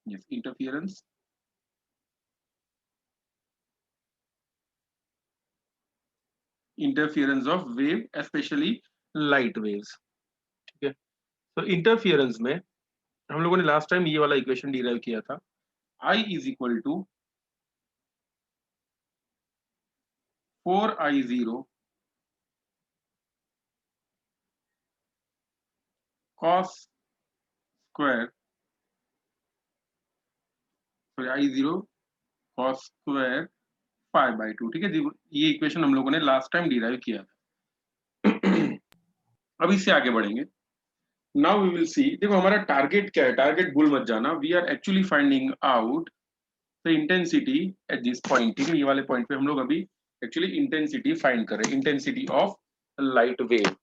yes, interference of wave, especially light waves. ठीक है, तो इंटरफियरेंस में हम लोगों ने लास्ट टाइम ये वाला इक्वेशन डिराइव किया था, I is equal to 4I0 cos square, sorry I0 cos square 5/2। ठीक है, ये इक्वेशन हम लोगों ने लास्ट टाइम डिराइव किया था। अब इससे आगे बढ़ेंगे। नाउ वी विल सी, देखो हमारा टारगेट क्या है, टारगेट भूल मत जाना, we are actually finding out the intensity at this point. ठीक है, ये वाले पॉइंट पे हम लोग अभी एक्चुअली इंटेंसिटी फाइंड कर रहे हैं, intensity of light wave.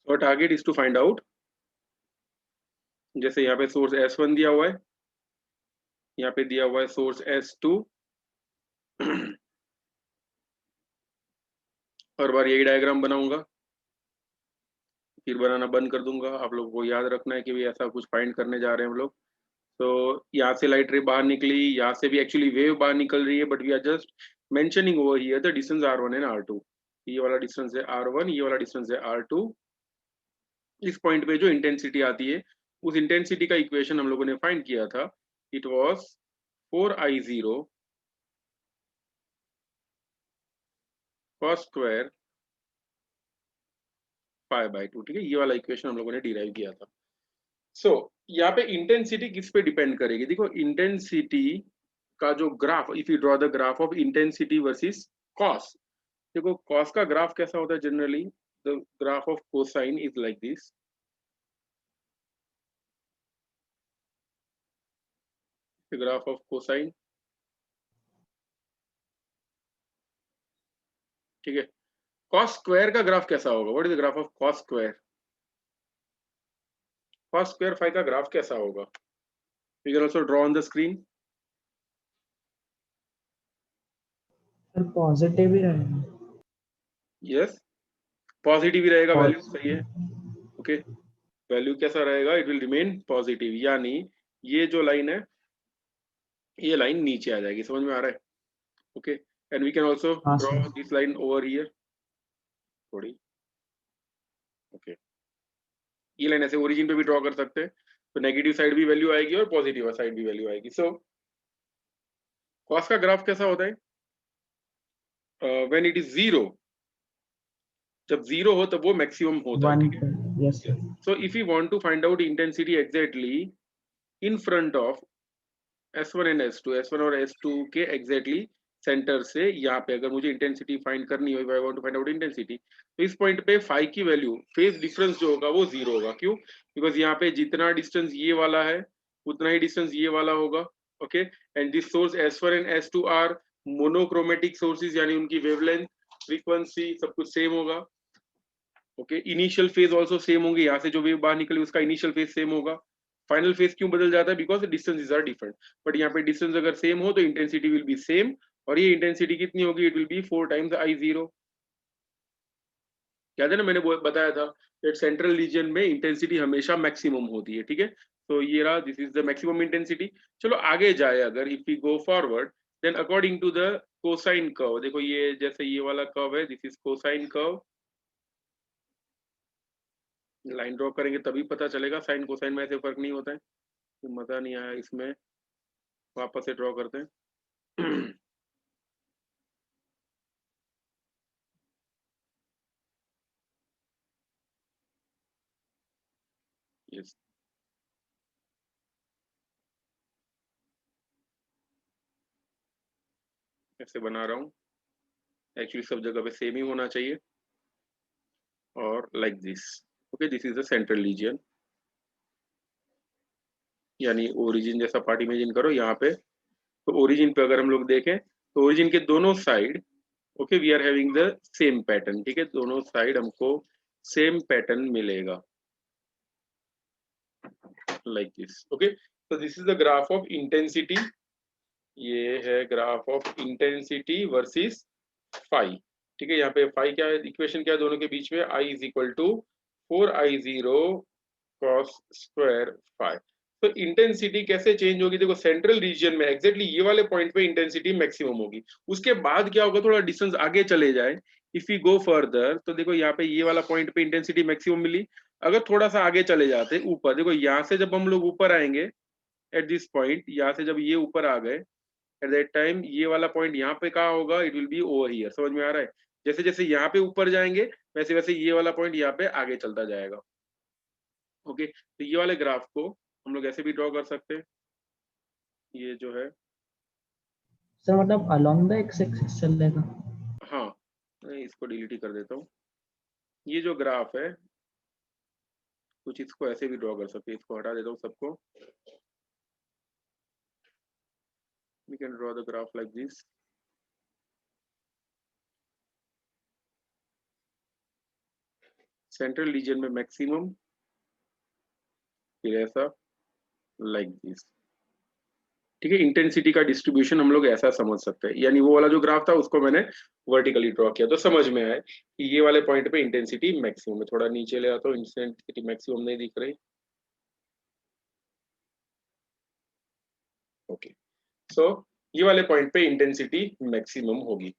So target is to find out, जैसे यहाँ पे सोर्स S1 दिया हुआ है, यहाँ पे दिया हुआ है सोर्स S2, हर बार यही डायग्राम बनाऊंगा, फिर बनाना बंद कर दूंगा। आप लोगों को याद रखना है कि भी ऐसा कुछ फाइंड करने जा रहे हैं हम लोग। तो यहाँ से लाइट रे बाहर निकली, यहाँ से भी एक्चुअली वेव बाहर निकल रही है, but we are just mentioning over here the distance R1 and R2। ये वाला डिस्टेंस है R1, ये वाला डिस्टेंस है R2। इस पॉइंट पे जो इंटेंसिटी आती है, उस इंटेंसिटी का इक्वेशन हम लोगों ने फाइंड किया था, it was 4I0 cos square 5/2। ठीक है, ये वाला इक्वेशन हम लोगों ने डिराइव किया था। सो यहाँ पे इंटेंसिटी किस पे डिपेंड करेगी, देखो इंटेंसिटी का जो graph, if you draw the graph of intensity versus cos, देखो कॉस का ग्राफ कैसा होता है generally, the graph of cosine is like this. Graph of cosine, ठीक है। कॉस स्क्वायर का ग्राफ कैसा होगा, what is the graph of cos square, cos square 5 का ग्राफ कैसा होगा, you can also draw on the screen. Sir positive ही रहेगा। यस, पॉजिटिव ही रहेगा, वैल्यू सही है। पॉजिटिव। ओके, वैल्यू कैसा रहेगा, इट विल रिमेन पॉजिटिव, यानी ये जो लाइन है, ये लाइन नीचे आ जाएगी, समझ में आ रहा है। Okay, and we can also हाँ draw sir. This line over here थोड़ी। ओके, ये लाइन ऐसे ओरिजिन पे भी ड्रॉ कर सकते हैं, तो नेगेटिव साइड भी वैल्यू आएगी और पॉजिटिव साइड भी वैल्यू आएगी। सो कॉस का ग्राफ कैसा होता है, व्हेन इट इज जीरो, जब जीरो हो तब वो मैक्सिमम होता है। 1 ठीक है, पे। Yes sir. So if you want to find out intensity exactly in front of S1 and S2, S1 और S2 के एग्जैक्टली सेंटर से, यहाँ पे अगर मुझे इंटेंसिटी फाइंड करनी हो, I want to find out intensity, तो इस पॉइंट पे फाई की वैल्यू, फेज डिफरेंस जो होगा वो जीरो होगा। क्यों, बिकॉज यहाँ पे जितना डिस्टेंस ये वाला है उतना ही डिस्टेंस ये वाला होगा। Okay, and this source S1 and S2 are monochromatic sources, यानी उनकी वेवलेंथ, फ्रीक्वेंसी सब कुछ सेम होगा। Okay, initial phase also same होंगे, यहाँ से जो वेव बाहर निकली उसका इनिशियल फेज सेम होगा। फाइनल फेज क्यों बदल जाता है, because distances are different, but यहाँ पे डिस्टेंस अगर सेम हो तो इंटेंसिटी विल बी सेम, और ये इंटेंसिटी कितनी होगी, it will B 4 times I0। याद है ना, मैंने बताया था दैट सेंट्रल रीजन में इंटेंसिटी हमेशा मैक्सिमम होती है। ठीक है, तो ये रहा, this is the maximum intensity. चलो आगे जाए, अगर if we go forward, then according to the cosine curve, देखो ये जैसे ये वाला कर्व है, this is cosine curve. Line draw करेंगे तभी पता चलेगा, साइन कोसाइन में ऐसे फर्क नहीं होता है, तो मजा नहीं आया इसमें, वापस से ड्रॉ करते हैं। यस, ऐसे बना रहा हूँ, एक्चुअली सब जगह पे सेम ही होना चाहिए, और like this. Okay, this is the central region, यानी ओरिजिन जैसा पार्ट इमेजिन करो यहाँ पे। तो ओरिजिन पे अगर हम लोग देखें, तो ओरिजिन के दोनों side, okay, we are having the same pattern. ठीक है, दोनों साइड हमको सेम पैटर्न मिलेगा, like this. Okay, so this is the graph of intensity ये है graph of intensity versus phi. ठीक है, यहाँ पे फाई क्या है, इक्वेशन क्या है दोनों के बीच में, I is equal to 4I0 cos square phi. तो इंटेंसिटी कैसे चेंज होगी, देखो सेंट्रल रीजन में एग्जैक्टली ये वाले पॉइंट पे इंटेंसिटी मैक्सिमम होगी। उसके बाद क्या होगा, थोड़ा डिस्टेंस आगे चले जाए, इफ यू गो फर्दर, तो देखो यहाँ पे ये वाला पॉइंट पे इंटेंसिटी मैक्सिमम मिली। अगर थोड़ा सा आगे चले जाते ऊपर, देखो यहाँ से जब हम लोग ऊपर आएंगे एट दिस पॉइंट, यहाँ से जब ये ऊपर आ गए एट दैट टाइम, ये वाला पॉइंट यहाँ पे कहाँ होगा, it will B over here. समझ में आ रहा है, जैसे जैसे यहाँ पे ऊपर जाएंगे वैसे वैसे ये वाला पॉइंट यहाँ पे आगे चलता जाएगा। ओके, तो ये वाले ग्राफ को हम लोग ऐसे भी ड्रॉ कर सकते हैं, ये जो है, सर मतलब अलोंग द एक्स एक्सिस चलेगा। हाँ मैं इसको डिलीट ही कर देता हूँ। ये जो ग्राफ है कुछ इसको ऐसे भी ड्रॉ कर सकते हैं, इसको हटा देता हूँ सबको। We can draw the graph like this. Central region में मैक्सिमम, फिर ऐसा लाइक दिस। ठीक है, इंटेंसिटी का डिस्ट्रीब्यूशन हम लोग ऐसा समझ सकते हैं, यानी वो वाला जो ग्राफ था उसको मैंने वर्टिकली ड्रॉ किया, तो समझ में आया कि ये वाले पॉइंट पे इंटेंसिटी मैक्सिमम है। थोड़ा नीचे ले आता हूँ, इंटेंसिटी मैक्सिमम नहीं दिख रही। ओके, सो ये वाले पॉइंट पे इंटेंसिटी मैक्सिमम होगी।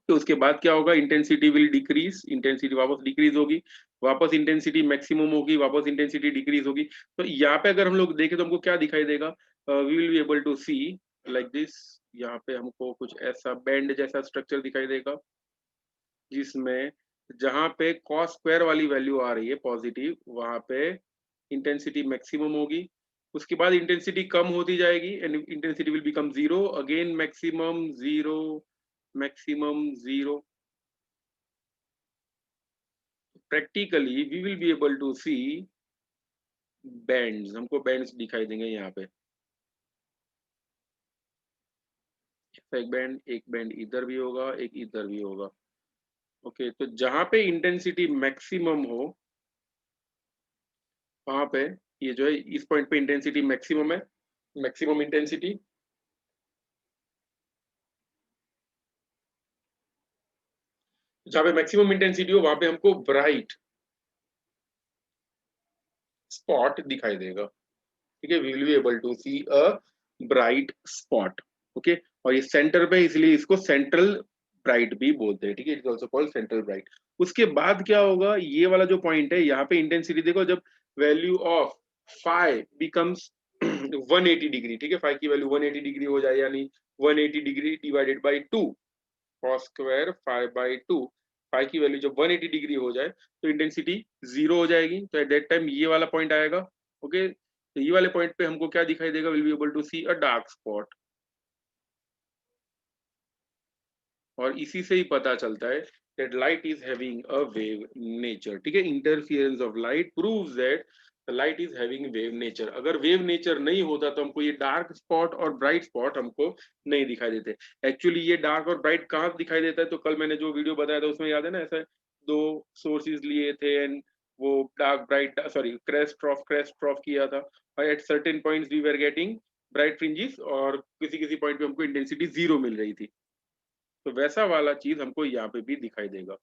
तो उसके बाद क्या होगा, इंटेंसिटी विल डिक्रीज, इंटेंसिटी वापस डिक्रीज होगी, वापस इंटेंसिटी मैक्सिमम होगी, वापस इंटेंसिटी डिक्रीज होगी। तो यहाँ पे अगर हम लोग देखें तो हमको क्या दिखाई देगा, we will be able to see like this. यहाँ पे हमको कुछ ऐसा बैंड जैसा स्ट्रक्चर दिखाई देगा, जिसमें जहां पे कॉस स्क्वायर वाली वैल्यू आ रही है पॉजिटिव, वहां पे इंटेंसिटी मैक्सिमम होगी। उसके बाद इंटेंसिटी कम होती जाएगी and intensity will become zero again, maximum zero, maximum zero. Practically we will be able to see bands, हमको बैंड्स दिखाई देंगे यहाँ पे, एक बैंड इधर भी होगा, एक इधर भी होगा। ओके, तो जहां पे इंटेंसिटी मैक्सिमम हो वहां पे, ये जो है इस पॉइंट पे इंटेंसिटी मैक्सिमम है, मैक्सिमम इंटेंसिटी। जहां पे मैक्सिमम इंटेंसिटी हो वहां पे हमको ब्राइट स्पॉट दिखाई देगा। ठीक है, we will be able to see a bright spot. Okay, और ये सेंटर पे इसलिए इसको सेंट्रल ब्राइट भी बोलते हैं। ठीक है, it is also called central bright. उसके बाद क्या होगा, ये वाला जो पॉइंट है यहाँ पे इंटेंसिटी देखो, जब value of phi becomes 180 degree, ठीक है, फाई की वैल्यू 180 डिग्री हो जाए, यानी 180 degree divided by 2 cos square phi by 2, फाई की वैल्यू जब 180 डिग्री हो जाए तो इंटेंसिटी जीरो हो जाएगी। तो एट दैट टाइम ये वाला पॉइंट आएगा। ओके, तो ये वाले पॉइंट पे हमको क्या दिखाई देगा, will be able to see a dark spot. और इसी से ही पता चलता है that light is having a wave nature। ठीक है, interference of light proves that the light is having wave nature। अगर wave nature नहीं होता तो हमको ये डार्क स्पॉट और ब्राइट स्पॉट हमको नहीं दिखाई देते। एक्चुअली ये डार्क और ब्राइट कहाँ दिखाई देता है, तो कल मैंने जो वीडियो बताया था उसमें याद है ना, ऐसा दो सोर्सेज लिए थे एंड वो dark bright, sorry crest trough किया था, और at certain points we were getting bright fringes, और किसी किसी पॉइंट पे हमको इंटेंसिटी जीरो मिल रही थी। तो वैसा वाला चीज हमको यहाँ पे भी दिखाई देगा।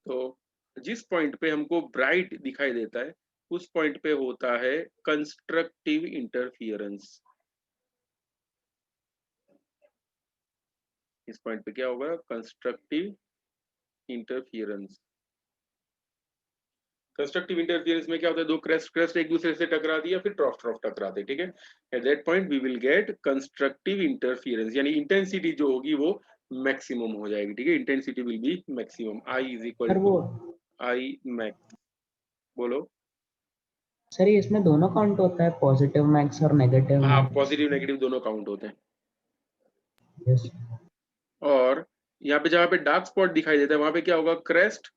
तो जिस पॉइंट पे हमको ब्राइट दिखाई देता है उस पॉइंट पे होता है कंस्ट्रक्टिव इंटरफियरेंस। इस पॉइंट पे क्या होगा, कंस्ट्रक्टिव इंटरफियरेंस। कंस्ट्रक्टिव इंटरफियरेंस में क्या होता है, दो क्रेस्ट क्रेस्ट एक दूसरे से टकराती है, फिर ट्रॉफ ट्रॉफ टकराते हैं। ठीक है, at that point we will get constructive interference, यानी इंटेंसिटी जो होगी वो मैक्सिमम हो जाएगी। ठीक है, intensity will be maximum, I is equal sir वो टू आई मैक्स। बोलो। सर ये इसमें दोनों काउंट होता है, पॉजिटिव मैक्स और नेगेटिव हाँ, मैक्स। पॉजिटिव नेगेटिव दोनों काउंट होते हैं। यस। और यहाँ पे जहाँ पे डार्क स्पॉट दिखाई देता है वहां पे क्या होगा, क्रेस्ट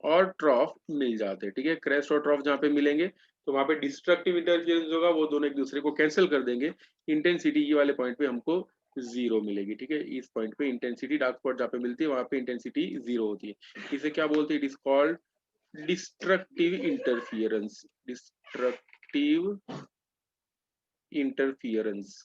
और ट्रॉफ मिल जाते हैं। ठीक है, क्रेस्ट और ट्रॉफ जहाँ पे मिलेंगे तो वहां पे डिस्ट्रक्टिव इंटरफेरेंस होगा, वो दोनों एक दूसरे को कैंसिल कर देंगे। इंटेंसिटी ये वाले पॉइंट पे हमको जीरो मिलेगी। ठीक है, इस पॉइंट पे इंटेंसिटी डार्क स्पॉट जहाँ पे मिलती है वहां पे इंटेंसिटी जीरो होती है। इसे क्या बोलते हैं, it is called destructive interference. Destructive interference.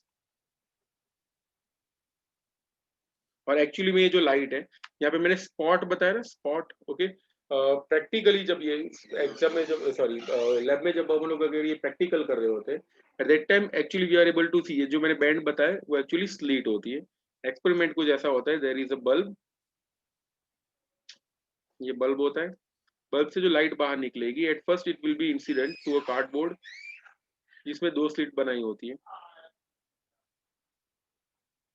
और एक्चुअली में ये जो लाइट है, यहाँ पे मैंने स्पॉट बताया ना, स्पॉट, ओके। प्रैक्टिकली जब ये एग्जाम में, जब सॉरी लैब में जब हम लोग अगर ये प्रैक्टिकल कर रहे होते हैं, at that time actually we are able to see, ये जो मैंने बैंड बताया वो एक्चुअली स्लीट होती है। एक्सपेरिमेंट कुछ ऐसा होता है, देयर इज अ बल्ब, ये बल्ब होता है, बल्ब से जो लाइट बाहर निकलेगी, at first it will be incident to a cardboard जिसमें दो स्लिट बनाई होती है,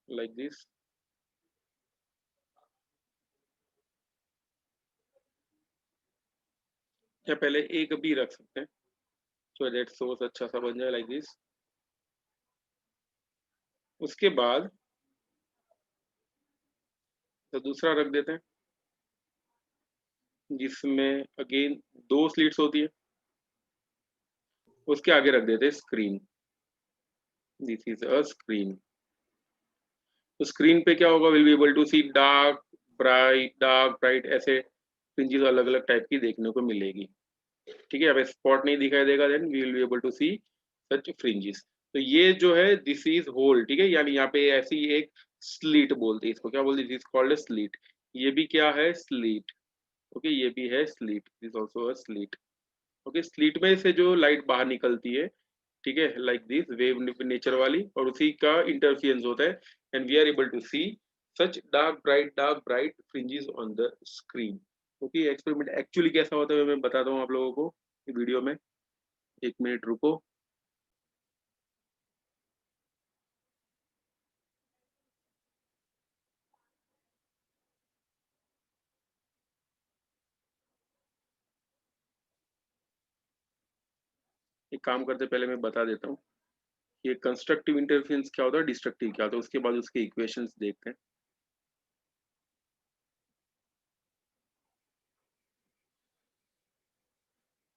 लाइक दिस। या पहले एक भी रख सकते हैं, सो दैट सोर्स अच्छा सा बन जाए, लाइक दिस। उसके बाद तो दूसरा रख देते हैं जिसमें अगेन दो स्लिट्स होती है, उसके आगे रख देते हैं screen, this is a screen. तो स्क्रीन पे क्या होगा, will be able to see dark bright ऐसे फ्रिंजेस अलग अलग टाइप की देखने को मिलेगी। ठीक है, अब स्पॉट नहीं दिखाई देगा, then we will be able to see such fringes. तो ये जो है दिस इज होल, ठीक है, यानी यहाँ पे ऐसी एक स्लीट बोलते हैं इसको, क्या बोलते हैं, दिस कॉल्ड स्लीट। ये भी क्या है, स्लीट। ओके, ये भी है slit, this also a slit. Okay, slit में से जो लाइट बाहर निकलती है, ठीक है, लाइक दिस वेव नेचर वाली, और उसी का इंटरफियरेंस होता है, and we are able to see such dark bright fringes on the screen. Okay, experiment actually कैसा होता है मैं बताता हूँ आप लोगों को वीडियो में, एक मिनट रुको। एक काम करते पहले मैं बता देता हूँ ये कंस्ट्रक्टिव इंटरफेरेंस क्या होता है, डिस्ट्रक्टिव क्या होता है, उसके बाद उसके इक्वेशंस देखते हैं।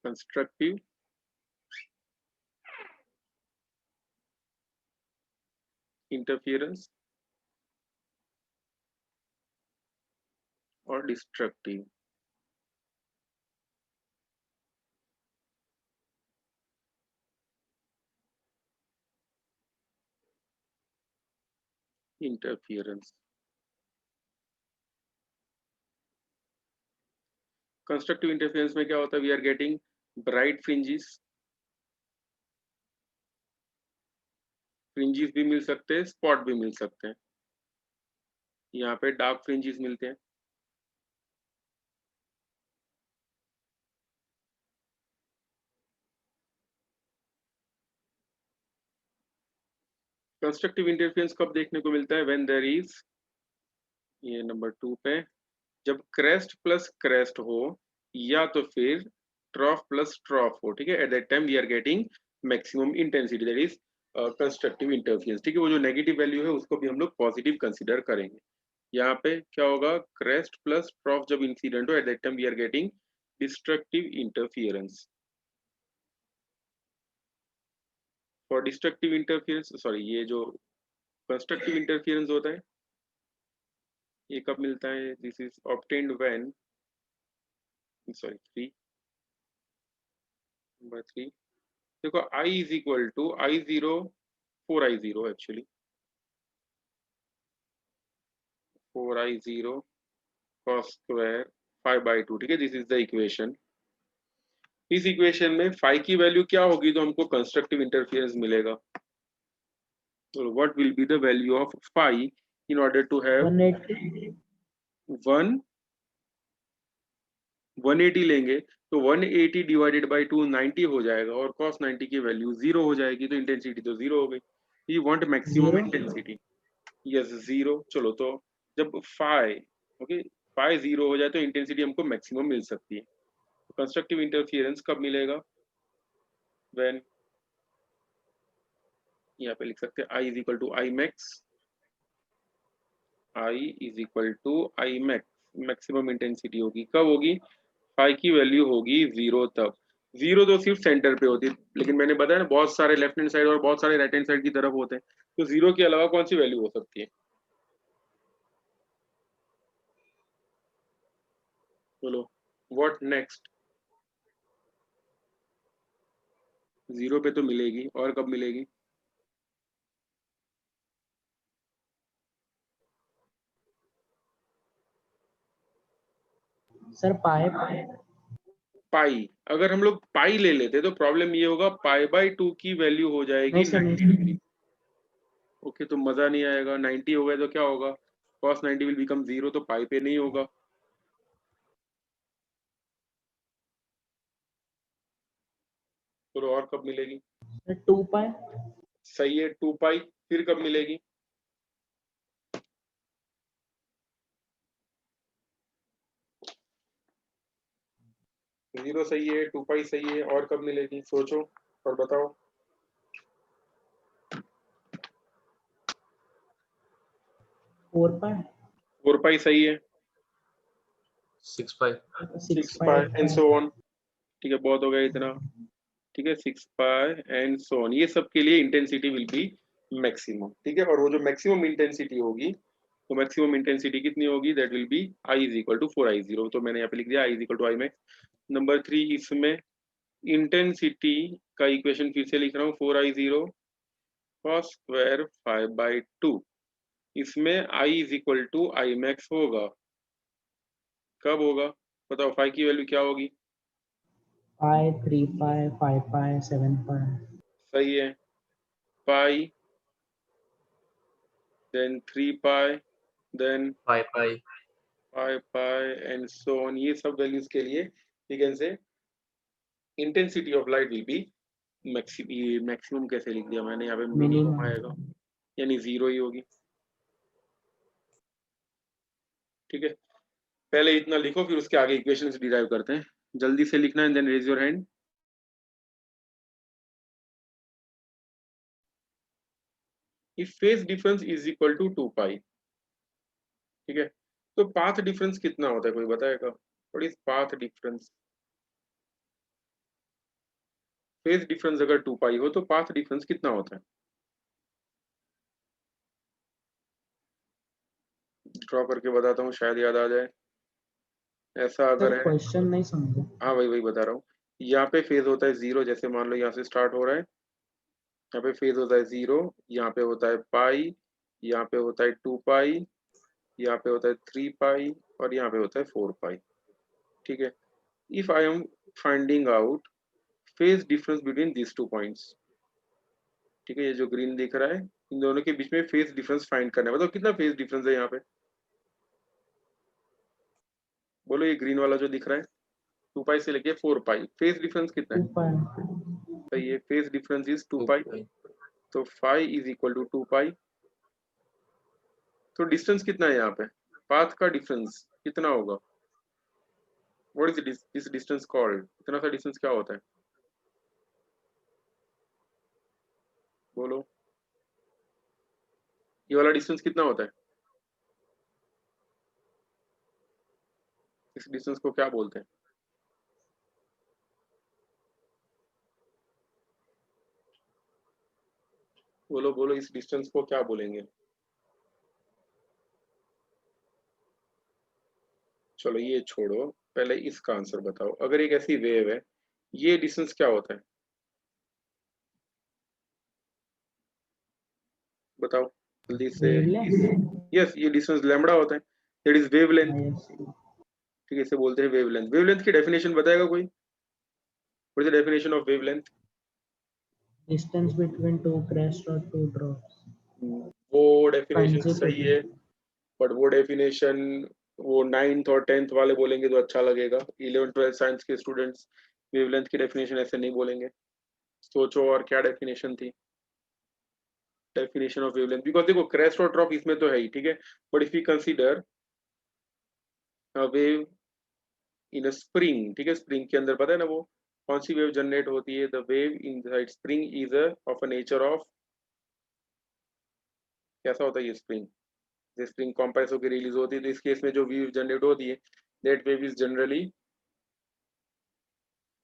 कंस्ट्रक्टिव इंटरफेरेंस और डिस्ट्रक्टिव इंटरफेरेंस। कंस्ट्रक्टिव इंटरफेरेंस में क्या होता है, we are getting bright fringes, fringes भी मिल सकते हैं, स्पॉट भी मिल सकते हैं, यहाँ पे डार्क फ्रिंजेस मिलते हैं। कंस्ट्रक्टिव इंटरफेरेंस कब देखने को मिलता है, व्हेन देयर इज, ये नंबर 2 पे, जब क्रेस्ट प्लस क्रेस्ट हो, या तो फिर ट्रॉफ प्लस ट्रॉफ हो, ठीक है, at that time we are getting maximum intensity, that is constructive interference. ठीक है, वो जो नेगेटिव वैल्यू है उसको भी हम लोग पॉजिटिव कंसीडर करेंगे। यहाँ पे क्या होगा, क्रेस्ट प्लस ट्रॉफ जब इंसिडेंट हो, at that time we are getting destructive interference. For destructive interference, sorry, ये जो कंस्ट्रक्टिव इंटरफियरेंस होता है ये कब मिलता है, this is obtained when, sorry 3, number 3, देखो I is equal to I0 4I0, actually 4I0 cos square 5/2, ठीक है, दिस इज द इक्वेशन। इस इक्वेशन में फाई की वैल्यू क्या होगी तो हमको कंस्ट्रक्टिव इंटरफेरेंस मिलेगा, तो what will be the value of phi in order to have 180। 1 180 लेंगे तो 180 डिवाइडेड बाई 2 90 हो जाएगा, और cos 90 की वैल्यू 0 हो जाएगी, तो इंटेंसिटी तो 0 हो गई। You want maximum 0। Intensity, yes 0। चलो, तो जब फाई, ओके, फाई 0 हो जाए तो इंटेंसिटी हमको मैक्सिमम मिल सकती है। कंस्ट्रक्टिव इंटरफियरेंस कब मिलेगा, व्हेन, यहाँ पे लिख सकते हैं I is equal to I max, I is equal to I max, maximum intensity होगी कब होगी, फाई की वैल्यू होगी 0 तब। 0 तो सिर्फ सेंटर पे होती है, लेकिन मैंने बताया ना बहुत सारे लेफ्ट हैंड साइड और बहुत सारे राइट हैंड साइड की तरफ होते हैं, तो 0 के अलावा कौन सी वैल्यू हो सकती है, बोलो, व्हाट नेक्स्ट। 0 पे तो मिलेगी, और कब मिलेगी, सर पाई पाई, अगर हम लोग पाई ले लेते तो प्रॉब्लम ये होगा पाई बाय 2 की वैल्यू हो जाएगी नहीं सर 90 डिग्री। ओके, तो मजा नहीं आएगा। 90 हो गए तो क्या होगा, cos 90 विल बिकम 0, तो पाई पे नहीं होगा। तो और कब मिलेगी? सर 2 पाई। सही है, 2 पाई। फिर कब मिलेगी? जीरो सही है, 2 पाई सही है, और कब मिलेगी? सोचो और बताओ। 4 पाई। 4 पाई सही है, 6 पाई 6 पाई एंड सो ऑन। ठीक है, बहुत हो गया इतना। ठीक है, 6 पाई एंड सो ऑन, ये सब के लिए इंटेंसिटी विल बी मैक्सिमम। ठीक है, और वो जो मैक्सिमम इंटेंसिटी होगी, तो मैक्सिमम इंटेंसिटी कितनी होगी? That will be I is equal to 4I0। तो मैंने यहाँ पे लिख दिया I is equal to I max. Number 3, इसमें इंटेंसिटी का इक्वेशन फिर से लिख रहा हूँ, 4I0 cos स्क्वायर 5/2। इसमें I is equal to I max होगा। कब होगा बताओ? 5 की वैल्यू क्या होगी? पाई 3 पाई 5 पाई 7 पाई। सही है, pi, then 3 pi, then 5 pi 5 pi and so on. ये सब वैल्यूज के लिए we can say intensity of light will be maximum. कैसे लिख दिया मैंने यहाँ पे? Minimum minimum. आएगा, यानी 0 ही होगी। ठीक है, पहले इतना लिखो, फिर उसके आगे इक्वेशंस डिराइव करते हैं। जल्दी से लिखना and then raise your hand. If phase difference is equal to 2 pi, ठीक है, तो पाथ डिफरेंस कितना होता है? कोई बताएगा? What is path difference? Phase difference अगर 2 पाई हो तो पाथ डिफरेंस कितना होता है? ड्रॉ करके बताता हूँ, शायद याद आ जाए। ऐसा सर अगर है, क्वेश्चन नहीं समझा। हाँ वही वही बता रहा हूँ। यहाँ पे फेज होता है 0, जैसे मान लो यहाँ से स्टार्ट हो रहा है, यहाँ पे फेज होता है 0, यहाँ पे होता है पाई, यहाँ पे होता है 2 पाई, यहाँ पे होता है 3 पाई, और यहाँ पे होता है 4 पाई। ठीक है, if I am finding out phase difference between these 2 points, ठीक है, ये जो ग्रीन दिख रहा है, इन दोनों के बीच में फेज डिफरेंस फाइंड करना है। बताओ कितना फेज डिफरेंस है यहाँ पे? बोलो, ये ग्रीन वाला जो दिख रहा है 2 पाई से लेके 4 पाई, फेज डिफरेंस कितना 2 है? पाई। सही है, फेज डिफरेंस इज 2 2 पाई। पाई तो 5 इज इक्वल टू 2 पाई। तो डिस्टेंस कितना है यहाँ पे? पाथ का डिफरेंस कितना होगा? What is this distance called? इतना सा डिस्टेंस क्या होता है? बोलो, ये वाला डिस्टेंस कितना होता है? इस डिस्टेंस को क्या बोलते हैं? बोलो बोलो, इस डिस्टेंस को क्या बोलेंगे? चलो ये छोड़ो, पहले इसका आंसर बताओ। अगर एक ऐसी वेव है, ये डिस्टेंस क्या होता है? बताओ जल्दी से। वेवलेंथ। यस, ये डिस्टेंस लैम्बडा होता है, दैट इज वेवलेंथ। यस। ठीक है, इसे बोलते हैं वेवलेंथ। वेवलेंथ की डेफिनेशन बताएगा कोई? What is the definition of wavelength? Distance between 2 crest और 2 ड्रॉप्स। वो डेफिनेशन सही है, कंसेक्यूटिव। बट वो डेफिनेशन वो 9th और 10th वाले बोलेंगे तो अच्छा लगेगा। 11th 12th साइंस के स्टूडेंट्स वेवलेंथ की डेफिनेशन ऐसे नहीं बोलेंगे। सोचो और क्या डेफिनेशन थी? डेफिनेशन ऑफ वेवलेंथ, बिकॉज देखो क्रेस्ट और ड्रॉप इसमें तो है ही, ठीक है, but if you consider a wave in a spring, ठीक है, स्प्रिंग के अंदर पता है ना वो कौन सी वेव जनरेट होती है? The wave in spring is of a nature of, कैसा होता है ये स्प्रिंग? जैसे स्प्रिंग कॉम्प्रेस होकर रिलीज होती है, तो इस केस में जो वेव जनरेट होती है, दैट वेव इज जनरली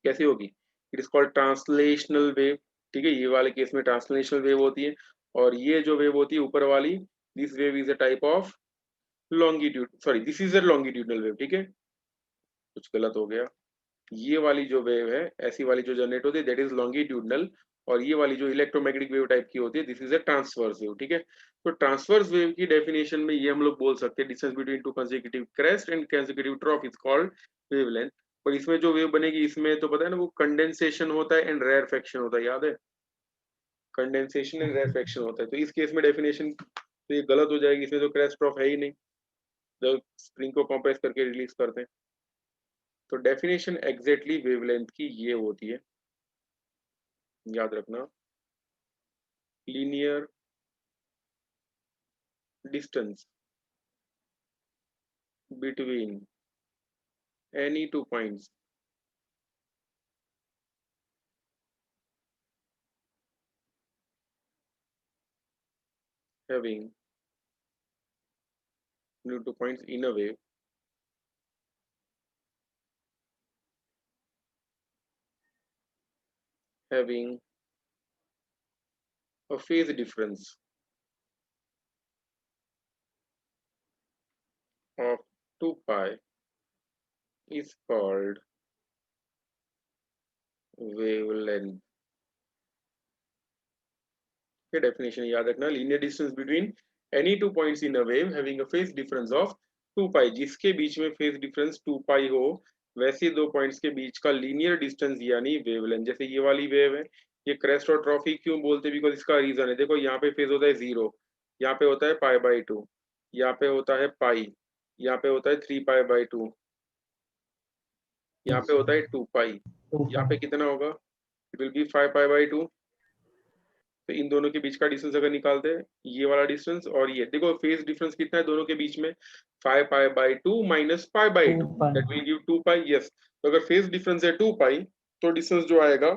कैसी होगी? It is called translational wave. ठीक है, ये वाले केस में ट्रांसलेशनल वेव होती है, और ये जो वेव होती है ऊपर वाली, this wave is a type of longitude, sorry this is a longitudinal wave. ठीक है, कुछ गलत हो गया। ये वाली जो वेव है, ऐसी वाली जो जनरेट होती है, दैट इज लॉन्गिट्यूडनल, और ये वाली जो इलेक्ट्रोमैग्नेटिक वेव टाइप की होती है this is a transverse wave, ठीक है। तो ट्रांसवर्स वेव की डेफिनेशन में ये हम लोग बोल सकते हैं distance between two consecutive crest and consecutive ट्रॉफ is called wavelength. पर इसमें जो वेव बनेगी इसमें तो पता है ना वो कंडेंसेशन होता है एंड रेयरफेक्शन होता है, याद है, कंडेंसेशन एंड रेयरफेक्शन होता है। तो इस केस में डेफिनेशन तो ये गलत हो जाएगी, इसमें तो क्रेस्ट ट्रॉफ है ही नहीं जब स्प्रिंग को कंप्रेस करके रिलीज करते हैं। तो डेफिनेशन एग्जैक्टली वेवलेंथ की ये होती है, याद रखना, linear distance between any two points having any two points in a wave having a phase difference of 2 pi is called wavelength। ये डेफिनेशन याद रखना, linear distance between any two points in a wave having a phase difference of 2 पाई, जिसके बीच में phase difference 2 pi हो वैसे दो points के बीच का लीनियर डिस्टेंस यानी वेवलेंथ। जैसे ये वाली वेव है, ये क्रेस्ट और ट्रॉफी क्यों बोलते हैं, बिकॉज इसका रीजन है, देखो यहाँ पे फेज होता है 0, यहाँ पे होता है पाई बाई 2, यहाँ पे होता है पाई, यहाँ पे होता है 3 पाई बाई 2, यहाँ पे होता है 2 पाई, यहाँ पे कितना होगा, it will be 5 pi by 2। तो इन दोनों के बीच का डिस्टेंस अगर निकालते हैं, ये वाला डिस्टेंस और ये, देखो फेज डिफरेंस कितना है दोनों के बीच में, 5 pi by 2 minus pi by 2, that will give 2 pi. Yes, तो अगर फेज डिफरेंस है 2 पाई तो डिस्टेंस जो आएगा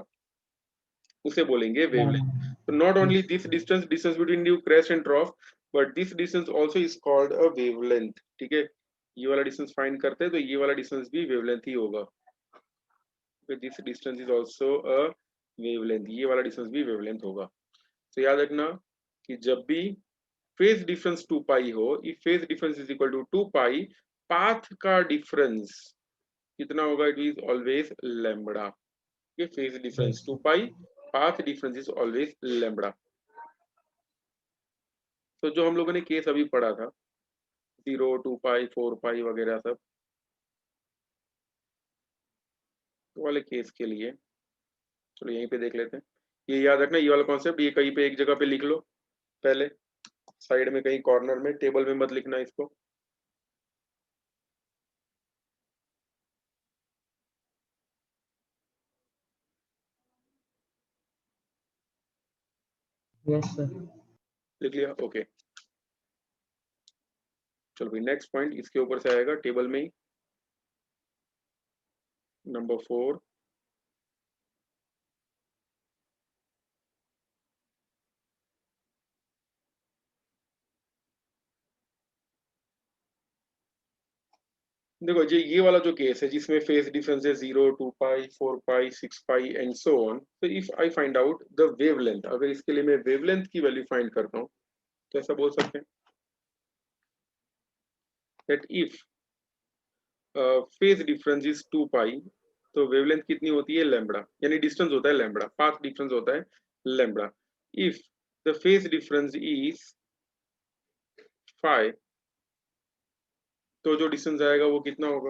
उसे बोलेंगे वेवलेंथ। तो not only this distance, distance between new crest and ट्रॉफ, but this distance also is called a wavelength, ठीक है। ये वाला डिस्टेंस फाइंड करते हैं तो ये वाला डिस्टेंस भी वेवलेंथ ही होगा, this distance is also a wavelength, ये वाला डिस्टेंस भी वेवलेंथ होगा। तो याद रखना कि जब भी फेज डिफरेंस 2 पाई हो, if phase difference is equal to 2 pi, path का डिफरेंस कितना होगा, इट इज ऑलवेज लैम्बडा। ये phase difference 2 pi, path difference is always lambda. तो जो हम लोगों ने केस अभी पढ़ा था 0, 2 पाई, 4 पाई वगैरह सब, तो वाले केस के लिए चलो यहीं पे देख लेते हैं। ये याद रखना, ये वाला कॉन्सेप्ट ये कहीं पे एक जगह पे लिख लो, पहले साइड में कहीं कॉर्नर में, टेबल में मत लिखना इसको। Yes sir. लिख लिया, ओके। चलो भाई नेक्स्ट पॉइंट इसके ऊपर से आएगा टेबल में ही, नंबर 4। देखो जी, ये वाला जो केस है जिसमें फेज डिफरेंस है 0, 2 पाई, 4 पाई, 6 पाई एंड सो ऑन, तो if I find out the wavelength, अगर इसके लिए मैं वेवलेंथ की वैल्यू फाइंड करता हूँ तो ऐसा बोल सकते हैं that if phase difference is 2 पाई, तो वेवलेंथ कितनी होती है, लैम्बडा, यानी डिस्टेंस होता है लैम्बडा, पाथ डिफरेंस होता है lambda. If the phase difference is 5, तो जो डिस्टेंस आएगा वो कितना होगा,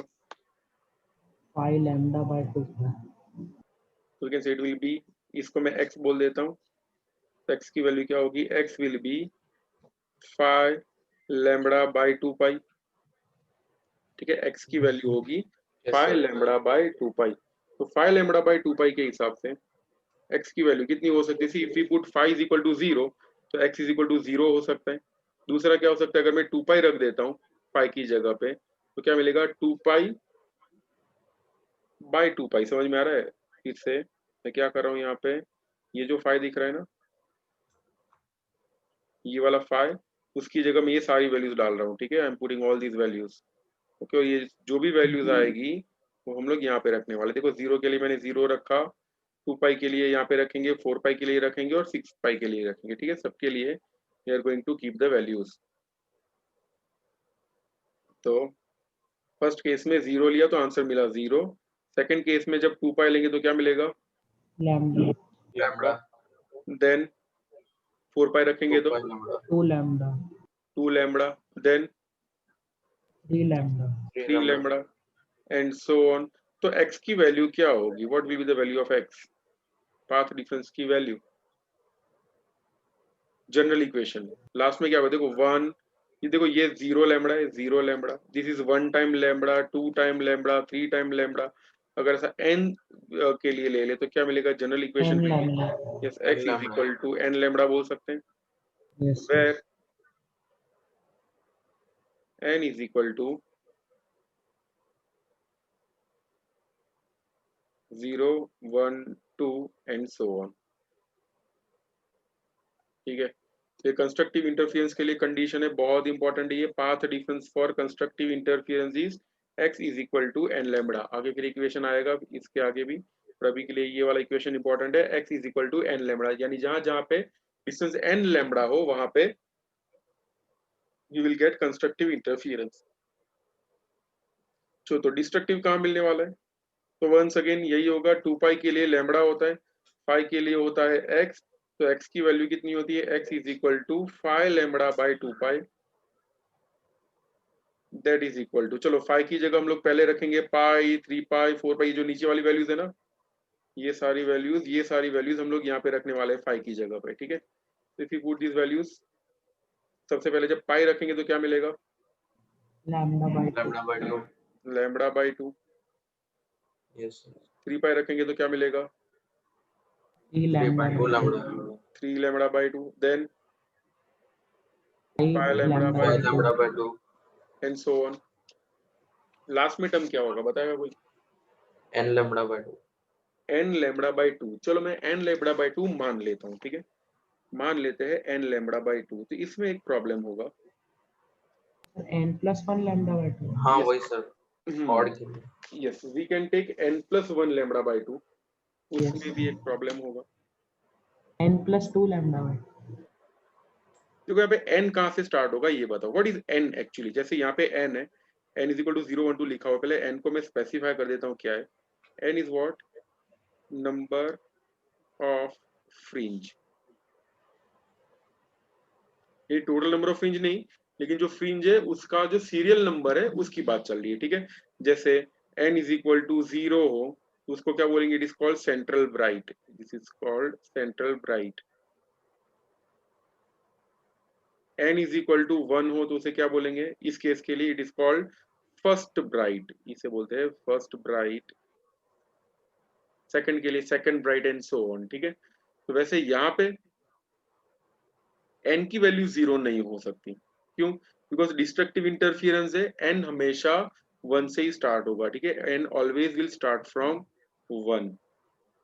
5 लैम्डा बाय 2। तो we can say it will be, इसको मैं x बोल देता हूँ, तो x की वैल्यू क्या होगी, x will be 5 lambda by 2 pi, ठीक है, x की वैल्यू होगी 5 लैम्बडा बाय 2 पाई। तो 5 लैम्बडा बाय 2 पाई के हिसाब से x की वैल्यू कितनी हो सकती है, if we put 5 is equal to 0 तो x इज इक्वल टू 0 हो सकता है। दूसरा क्या हो सकता है, अगर मैं 2 पाई रख देता हूँ पाई की जगह पे तो क्या मिलेगा, 2 पाई बाय 2 पाई। समझ में आ रहा है, फिर से मैं क्या कर रहा हूँ यहाँ पे, ये जो 5 दिख रहा है ना, ये वाला 5, उसकी जगह मैं ये सारी वैल्यूज डाल रहा हूँ, ठीक है, I am putting all these values, okay. और ये जो भी वैल्यूज आएगी वो हम लोग यहाँ पे रखने वाले। देखो 0 के लिए मैंने 0 रखा, 2 पाई के लिए यहाँ पे रखेंगे, 4 पाई के लिए रखेंगे और 6 पाई के लिए रखेंगे, ठीक है, सबके लिए we are going to keep the values. तो फर्स्ट केस में 0 लिया तो आंसर मिला 0, सेकंड केस में जब 2 पाई लेंगे तो क्या मिलेगा, लैम्डा। लैम्बडा, देन 4 पाई रखेंगे 2 तो pi lambda 2 lambda, 2 lambda, then 3 lambda, 3 3 lambda lambda and so on. तो x की वैल्यू क्या होगी? What will be the value of x? Path difference की वैल्यू, जनरल इक्वेशन लास्ट में क्या होगा? देखो 1, ये देखो ये 0 लैम्बडा है, 0 lambda, this is 1 time lambda, 2 time lambda, 3 time lambda. अगर ऐसा n के लिए ले ले तो क्या मिलेगा? General equation n will be, lambda. Yes, n x is lambda equal to n lambda बोल सकते हैं, Yes, where yes. n is equal to 0, 1, 2 and so on. ठीक है, ये कंस्ट्रक्टिव इंटरफेरेंस के लिए कंडीशन है, बहुत इंपॉर्टेंट है ये। Path difference for constructive interference is x is equal to n lambda. आगे फिर इक्वेशन आएगा इसके आगे भी, पर अभी के लिए ये वाला इक्वेशन इंपॉर्टेंट है, x is equal to n lambda, यानी जहां जहां पे डिस्टेंस n लैम्बडा हो वहां पे you will get constructive interference. तो डिस्ट्रक्टिव कहाँ मिलने वाला है? तो वंस अगेन यही होगा, 2 पाई के लिए लैम्बडा होता है, पाई के लिए होता है x। तो x की वैल्यू कितनी होती है? x is equal to 5 lambda by 2 pi, that is equal to, चलो 5 की जगह हम लोग पहले रखेंगे पाई, 3 पाई, 4 पाई, जो नीचे वाली वैल्यूज है ना, ये सारी वैल्यूज हम लोग यहाँ पे रखने वाले हैं 5 की जगह पे। ठीक है, तो if you put this values, सबसे पहले जब पाई रखेंगे तो क्या मिलेगा? Lambda by 2. lambda by 2 lambda by 2। yes 3 पाई रखेंगे तो क्या मिलेगा? 3 3 lambda by 2 by 2. lambda 3 lambda by 2, then 5 5 lambda lambda by 5 by 2. lambda by 2 and so on. Last में टर्म क्या होगा बताएगा कोई? n lambda by 2 n lambda by 2। चलो मैं n लैम्बडा बाई 2 मान लेता हूँ, ठीक है, मान लेते हैं n लैम्बडा बाई 2। तो इसमें एक प्रॉब्लम होगा, n plus 1 lambda by 2. हाँ यस, वही सर odd के लिए yes, we can take n plus 1 lambda by 2, Yes. उसमें भी एक प्रॉब्लम होगा। n plus 2 lambda by 2. देखो यहाँ पे n कहाँ से स्टार्ट होगा ये बताओ, व्हाट इज n एक्चुअली? जैसे यहाँ पे n है, n इज इक्वल टू 0, 1, 2 लिखा हुआ, पहले n को मैं स्पेसिफाई कर देता हूँ क्या है। n is what? Number of fringe. ये टोटल नंबर ऑफ फ्रिंज नहीं, लेकिन जो फ्रिंज है उसका जो सीरियल नंबर है उसकी बात चल रही है। ठीक है, जैसे n इज इक्वल टू 0 हो तो उसको क्या बोलेंगे? It is called central bright, this is called central bright. n is equal to 1 हो तो उसे क्या बोलेंगे इस केस के लिए? It is called first bright, इसे बोलते हैं फर्स्ट ब्राइट। सेकंड के लिए second bright and so on. ठीक है, तो वैसे यहाँ पे n की वैल्यू 0 नहीं हो सकती, क्यों? बिकॉज डिस्ट्रक्टिव इंटरफियरेंस है, n हमेशा 1 से ही स्टार्ट होगा। ठीक है, n always will start from 1।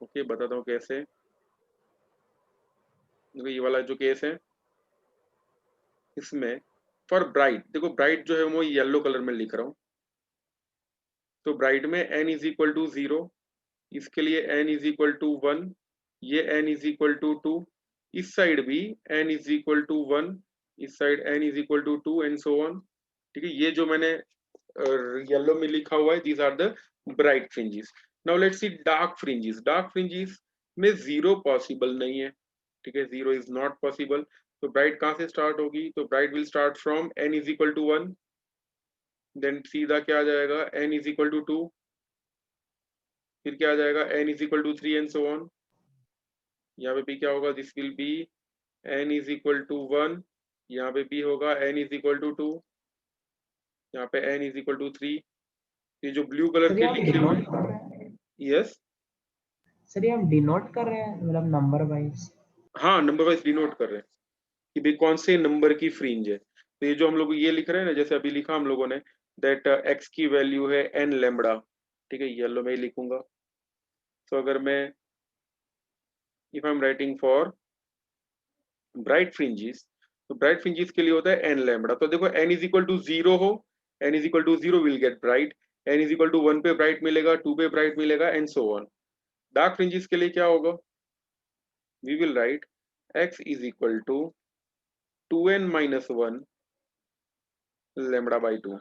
Okay, बताता हूँ कैसे। देखो ये वाला जो केस है, इसमें फॉर ब्राइट, देखो ब्राइट जो है वो येलो कलर में लिख रहा हूँ, तो ब्राइट में n इज इक्वल टू 0, इसके लिए n इज इक्वल टू 1, ये n इज इक्वल टू 2, इस साइड भी n इज इक्वल टू 1, इस side n is equal to 2 and so on. ठीक है, ये जो मैंने येलो में लिखा हुआ है, these are the bright fringes. Now let's see dark fringes. Dark fringes में 0 पॉसिबल नहीं है। ठीक है, 0 इज नॉट पॉसिबल। तो ब्राइट कहाँ से स्टार्ट होगी? तो bright will start from n is equal to 1, then सीधा क्या आ जाएगा? n इज इक्वल टू 2, फिर क्या आ जाएगा? n is equal to 3 and so on. यहाँ पे भी क्या होगा? This will be n is equal to 1, यहाँ पे भी होगा n इज इक्वल टू 2, यहाँ पे n इज इक्वल टू 3। ये जो ब्लू कलर सर के ये हम लिखे हुए डिनोट हैं, कर रहे हैं, यस, सर ये हम डिनोट कर रहे हैं मतलब नंबर वाइज। हाँ, नंबर वाइज डिनोट कर रहे हैं कि भाई कौन से नंबर की फ्रिंज है। तो ये जो हम लोग ये लिख रहे हैं ना, जैसे अभी लिखा हम लोगों ने, दैट x की वैल्यू है n लैम्बडा। ठीक है, येलो में ही लिखूंगा। तो अगर मैं, if I am writing for bright fringes, तो ब्राइट फ्रिंजेस के लिए होता है n लैम्बडा। तो देखो n इज इक्वल टू 0 हो, n is equal to 0 will get bright, n is equal to 1 पे ब्राइट मिलेगा, 2 पे ब्राइट मिलेगा and so on. Dark fringes के लिए क्या होगा? We will write x is equal to 2n minus 1 lambda by 2।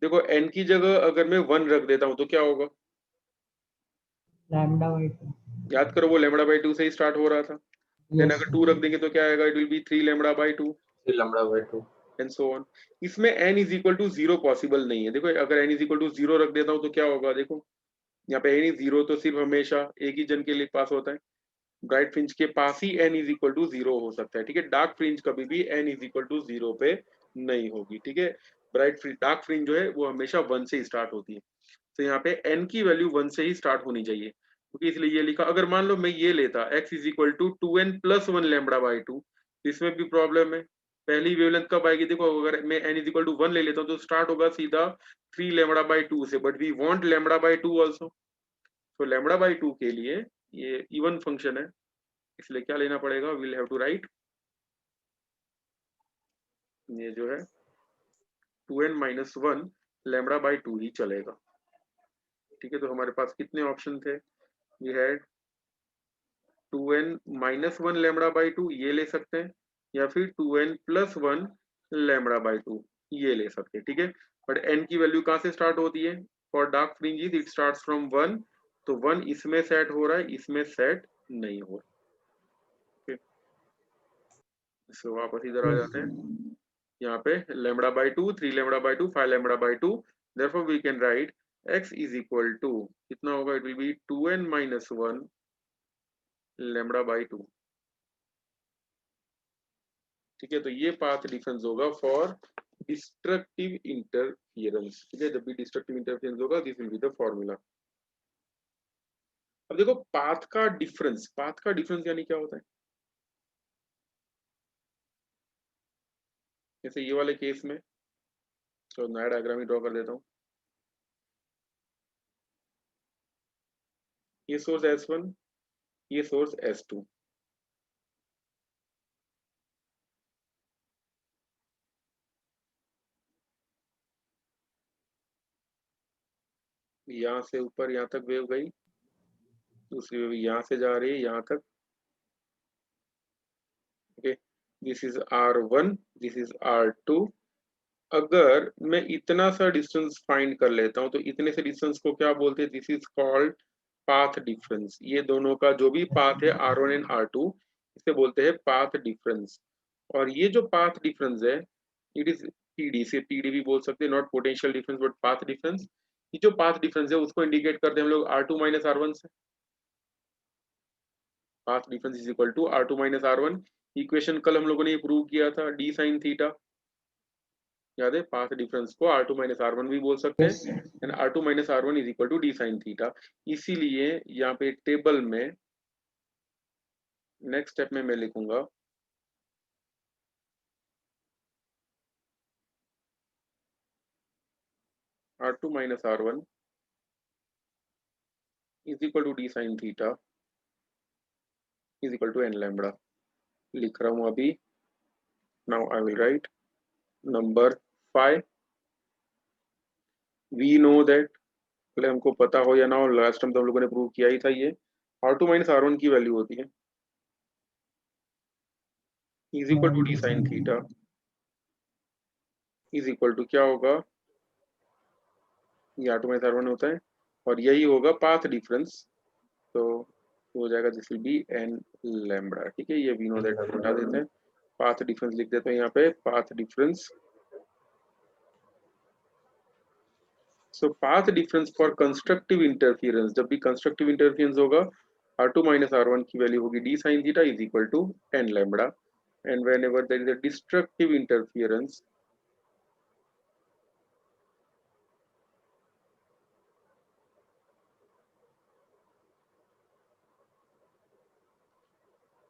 देखो n की जगह अगर मैं 1 रख देता हूं तो क्या होगा? Lambda by 2. याद करो, वो लैम्बडा बाई 2 से ही स्टार्ट हो रहा था। देन Yes, अगर sir. 2 रख देंगे तो क्या आएगा, it will be 3 lambda by 2 3 lambda by 2. And so on. इसमें n is equal to 0 possible नहीं है। देखो अगर n इज इक्वल टू 0 रख देता हूँ तो क्या होगा, देखो यहाँ पे n इज 0 तो सिर्फ हमेशा एक ही जन के लिए पास होता है, ब्राइट फ्रिंज के पास ही n इज इक्वल टू 0 हो सकता है, ठीक है। डार्क फ्रिंज कभी भी n इज इक्वल टू 0 पे नहीं होगी, ठीक है। डार्क फ्रिंज जो है वो हमेशा 1 से स्टार्ट होती है, तो यहाँ पे n की वैल्यू 1 से ही स्टार्ट होनी चाहिए, क्योंकि इसलिए ये लिखा। अगर मान लो मैं ये लेता x is equal to 2n plus 1 lambda by 2, इसमें भी प्रॉब्लम है। पहली वेवलेंथ कब आएगी, देखो अगर मैं n इज इक्वल टू 1 ले लेता हूँ तो स्टार्ट होगा सीधा 3 लैम्बडा बाई 2 से, but we want lambda by 2 also. तो लैम्बडा बाई 2 के लिए ये इवन फंक्शन है, इसलिए क्या लेना पड़ेगा, विल हैव टू राइट ये जो है 2n माइनस 1 लैम्बडा बाई 2 ही चलेगा, ठीक है। तो हमारे पास कितने ऑप्शन थे, we had 2n minus 1 lambda by 2 ये ले सकते हैं, या फिर 2n प्लस 1 लैम्बडा बाई 2 ये ले सकते हैं, ठीक है। बट n की वैल्यू कहाँ से स्टार्ट होती है, for dark fringes it starts from 1, तो 1 इसमें सेट हो रहा है, इसमें सेट नहीं हो रहा, इसको वापस इधर आ Yes. जाते हैं। यहाँ पे lambda by 2, 3 lambda by 2, 5 lambda by 2, therefore we can write x is equal to कितना होगा, it will be 2n minus 1 lambda by 2, ठीक है। तो ये पाथ डिफरेंस होगा फॉर डिस्ट्रक्टिव इंटरफियरेंस, ठीक है। जब भी डिस्ट्रक्टिव इंटरफियरेंस होगा this will be the formula. अब देखो पाथ का डिफरेंस यानी क्या होता है, जैसे ये वाले केस में, तो नया डायग्राम ही ड्रॉ कर देता हूँ। ये सोर्स S1, ये सोर्स S2, यहाँ से ऊपर यहाँ तक वेव गई, दूसरी वेव यहाँ से जा रही है यहाँ तक, okay. This is R1, this is R2। अगर मैं इतना सा डिस्टेंस फाइंड कर लेता हूँ तो इतने से डिस्टेंस को क्या बोलते हैं, this is called path difference. ये दोनों का जो भी पाथ है R1 एंड R2, इसे बोलते हैं पाथ डिफरेंस। और ये जो पाथ डिफरेंस है, इट इज पीडी, से पीडी भी बोल सकते हैं, not potential difference but path difference. ये जो पाथ डिफरेंस है उसको इंडिकेट करते हैं हम लोग R2 माइनस R1 से। Path difference is equal to R2 minus R1। Equation कल हम लोगों ने प्रूव किया था, डी साइन थीटा, याद है। पाथ डिफरेंस को R2 माइनस R1 भी बोल सकते Yes. हैं, and R2 minus R1 is equal to d sine theta. इसीलिए यहाँ पे टेबल में नेक्स्ट स्टेप में मैं लिखूंगा R2 minus R1 is equal to d sine theta is equal to n lambda. लिख रहा हूं अभी। Now I will write number 5। We know that, पहले हमको पता हो या ना हो, लास्ट टाइम तो हम लोगों ने प्रूव किया ही था, ये R2 माइनस R1 की वैल्यू होती है is equal to d sine theta is equal to क्या होगा, ये R2 माइनस R1 होता है, और यही होगा पाथ डिफरेंस, तो हो जाएगा this will be n lambda, ठीक है। ये वी नो दैट हटा देते हैं, पाथ डिफरेंस लिख देते हैं यहाँ पे, path difference. So path difference for constructive interference, जब भी कंस्ट्रक्टिव इंटरफियरेंस होगा R2 माइनस R1 की वैल्यू होगी d sine theta is equal to n lambda, and whenever there is a destructive interference,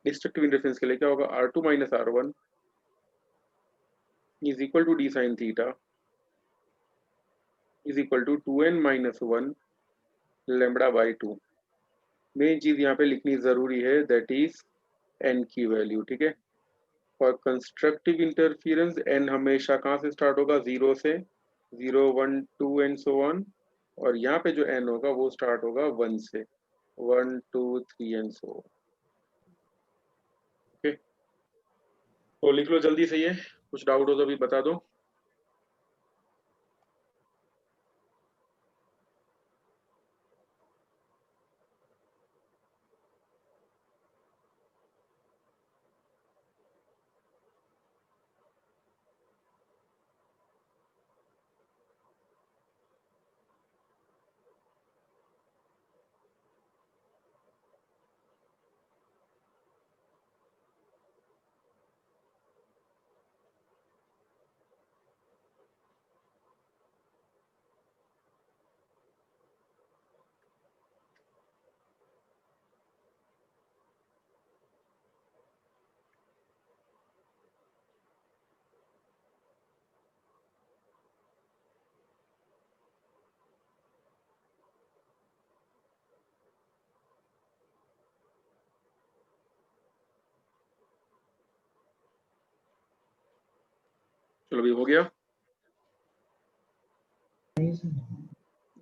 destructive interference के लिए क्या होगा, R2 minus R1 is equal to d sine theta is equal to 2n minus 1 lambda by 2। Main चीज यहाँ पे लिखनी जरूरी है, दैट इज n की वैल्यू, ठीक है। और कंस्ट्रक्टिव इंटरफियरेंस n हमेशा कहाँ से स्टार्ट होगा, 0 से, 0 1 2 एंड सो ऑन, और यहाँ पे जो n होगा वो स्टार्ट होगा 1 से, 1 2 3 एंड सो, ओके। तो लिख लो जल्दी से, ये कुछ डाउट हो तो अभी बता दो। चलो अभी हो गया।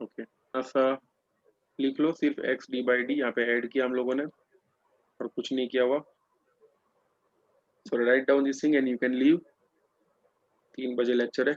ओके, ऐसा लिख लो, सिर्फ x d/d यहाँ पे ऐड किया हम लोगों ने और कुछ नहीं किया हुआ। So write down this thing and you can leave. 3 बजे लेक्चर है।